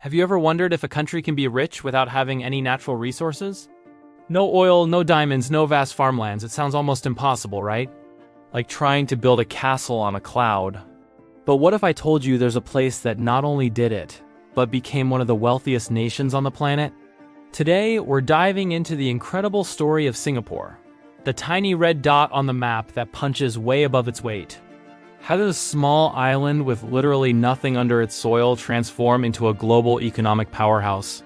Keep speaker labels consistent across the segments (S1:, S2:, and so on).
S1: Have you ever wondered if a country can be rich without having any natural resources? No oil, no diamonds, no vast farmlands. It sounds almost impossible, right? Like trying to build a castle on a cloud. But what if I told you there's a place that not only did it, but became one of the wealthiest nations on the planet? Today, we're diving into the incredible story of Singapore, the tiny red dot on the map that punches way above its weight. How did a small island with literally nothing under its soil transform into a global economic powerhouse?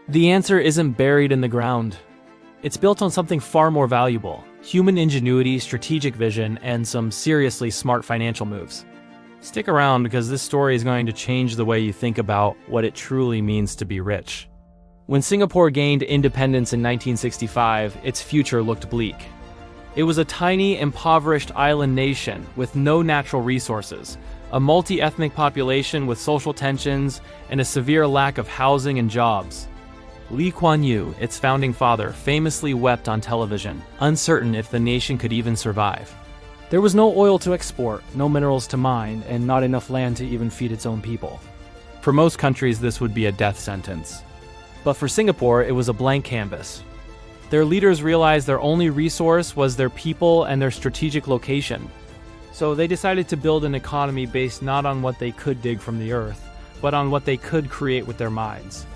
S1: The answer isn't buried in the ground. It's built on something far more valuable: human ingenuity, strategic vision, and some seriously smart financial moves. Stick around because this story is going to change the way you think about what it truly means to be rich. When Singapore gained independence in 1965, its future looked bleak. It was a tiny, impoverished island nation with no natural resources, a multi-ethnic population with social tensions, and a severe lack of housing and jobs. Lee Kuan Yew, its founding father, famously wept on television, uncertain if the nation could even survive. There was no oil to export, no minerals to mine, and not enough land to even feed its own people. For most countries, this would be a death sentence. But for Singapore, it was a blank canvas. Their leaders realized their only resource was their people and their strategic location. So they decided to build an economy based not on what they could dig from the earth, but on what they could create with their minds.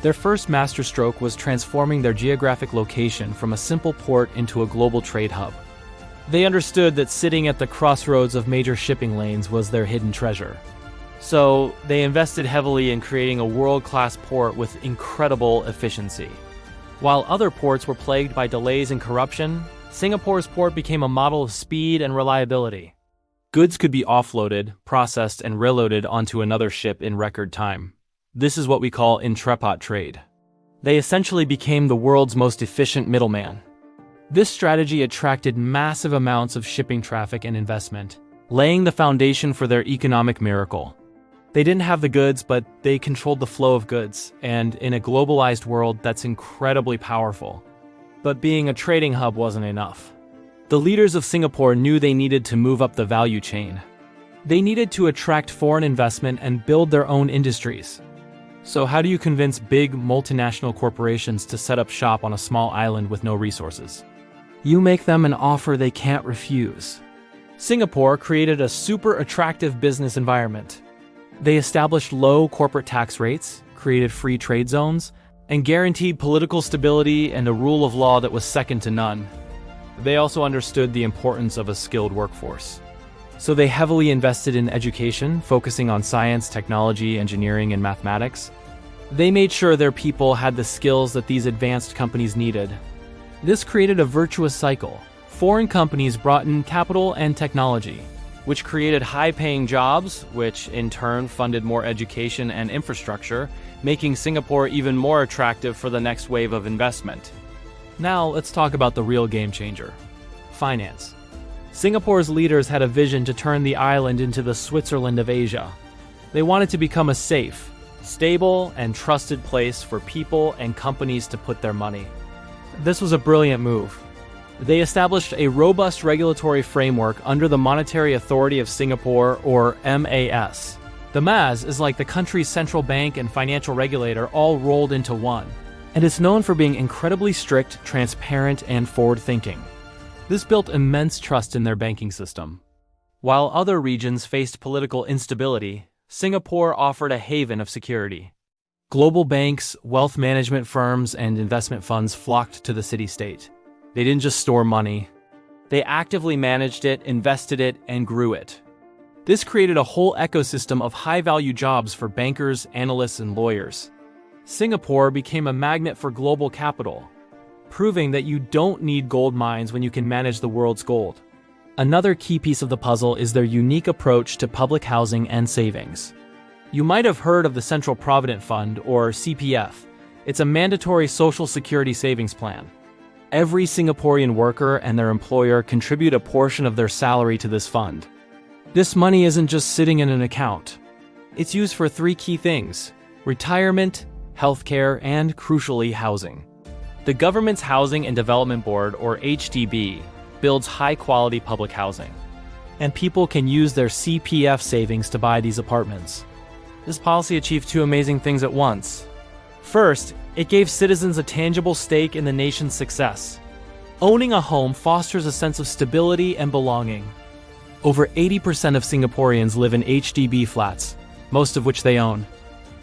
S1: Their first masterstroke was transforming their geographic location from a simple port into a global trade hub. They understood that sitting at the crossroads of major shipping lanes was their hidden treasure. So they invested heavily in creating a world-class port with incredible efficiency. While other ports were plagued by delays and corruption, Singapore's port became a model of speed and reliability. Goods could be offloaded, processed, and reloaded onto another ship in record time. This is what we call intrepot trade. They essentially became the world's most efficient middleman. This strategy attracted massive amounts of shipping traffic and investment, laying the foundation for their economic miracle. They didn't have the goods, but they controlled the flow of goods, and in a globalized world, that's incredibly powerful. But being a trading hub wasn't enough. The leaders of Singapore knew they needed to move up the value chain. They needed to attract foreign investment and build their own industries. So how do you convince big multinational corporations to set up shop on a small island with no resources? You make them an offer they can't refuse. Singapore created a super attractive business environment. They established low corporate tax rates, created free trade zones, and guaranteed political stability and a rule of law that was second to none. They also understood the importance of a skilled workforce. So they heavily invested in education, focusing on science, technology, engineering, and mathematics. They made sure their people had the skills that these advanced companies needed. This created a virtuous cycle. Foreign companies brought in capital and technology, which created high-paying jobs, which in turn funded more education and infrastructure, making Singapore even more attractive for the next wave of investment. Now let's talk about the real game changer: finance. Singapore's leaders had a vision to turn the island into the Switzerland of Asia. They wanted to become a safe, stable, and trusted place for people and companies to put their money. This was a brilliant move. They established a robust regulatory framework under the Monetary Authority of Singapore, or MAS. The MAS is like the country's central bank and financial regulator all rolled into one, and it's known for being incredibly strict, transparent, and forward-thinking. This built immense trust in their banking system. While other regions faced political instability, Singapore offered a haven of security. Global banks, wealth management firms, and investment funds flocked to the city-state. They didn't just store money. They actively managed it, invested it, and grew it. This created a whole ecosystem of high-value jobs for bankers, analysts, and lawyers. Singapore became a magnet for global capital, proving that you don't need gold mines when you can manage the world's gold. Another key piece of the puzzle is their unique approach to public housing and savings. You might have heard of the Central Provident Fund, or CPF. It's a mandatory social security savings plan. Every Singaporean worker and their employer contribute a portion of their salary to this fund. This money isn't just sitting in an account. It's used for three key things: retirement, healthcare, and, crucially, housing. The government's Housing and Development Board, or HDB, builds high-quality public housing, and people can use their CPF savings to buy these apartments. This policy achieved two amazing things at once. First, it gave citizens a tangible stake in the nation's success. Owning a home fosters a sense of stability and belonging. Over 80% of Singaporeans live in HDB flats, most of which they own.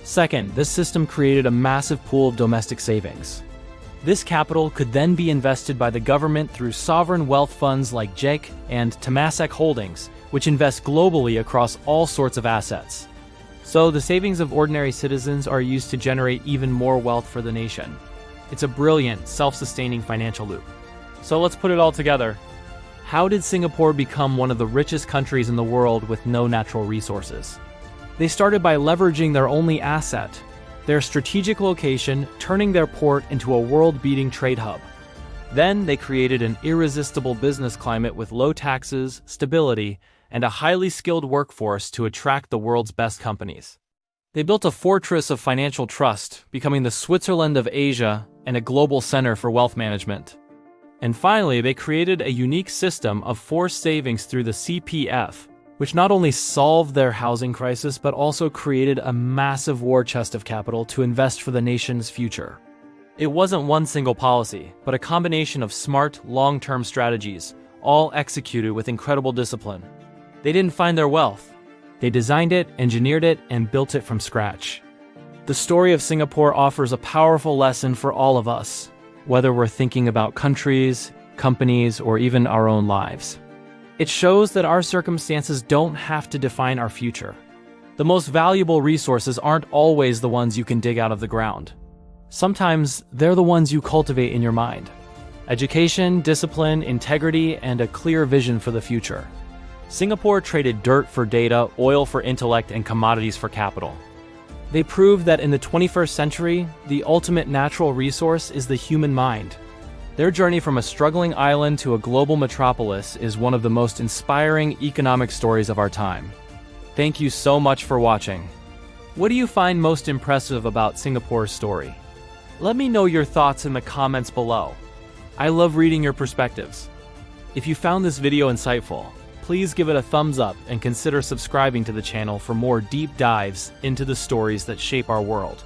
S1: Second, this system created a massive pool of domestic savings. This capital could then be invested by the government through sovereign wealth funds like JEC and Temasek Holdings, which invest globally across all sorts of assets. So the savings of ordinary citizens are used to generate even more wealth for the nation. It's a brilliant, self-sustaining financial loop. So let's put it all together. How did Singapore become one of the richest countries in the world with no natural resources? They started by leveraging their only asset, their strategic location, turning their port into a world-beating trade hub. Then they created an irresistible business climate with low taxes, stability, and a highly skilled workforce to attract the world's best companies. They built a fortress of financial trust, becoming the Switzerland of Asia and a global center for wealth management. And finally, they created a unique system of forced savings through the CPF, which not only solved their housing crisis, but also created a massive war chest of capital to invest for the nation's future. It wasn't one single policy, but a combination of smart, long-term strategies, all executed with incredible discipline. They didn't find their wealth. They designed it, engineered it, and built it from scratch. The story of Singapore offers a powerful lesson for all of us, whether we're thinking about countries, companies, or even our own lives. It shows that our circumstances don't have to define our future. The most valuable resources aren't always the ones you can dig out of the ground. Sometimes they're the ones you cultivate in your mind. Education, discipline, integrity, and a clear vision for the future. Singapore traded dirt for data, oil for intellect, and commodities for capital. They proved that in the 21st century, the ultimate natural resource is the human mind. Their journey from a struggling island to a global metropolis is one of the most inspiring economic stories of our time. Thank you so much for watching. What do you find most impressive about Singapore's story? Let me know your thoughts in the comments below. I love reading your perspectives. If you found this video insightful, please give it a thumbs up and consider subscribing to the channel for more deep dives into the stories that shape our world.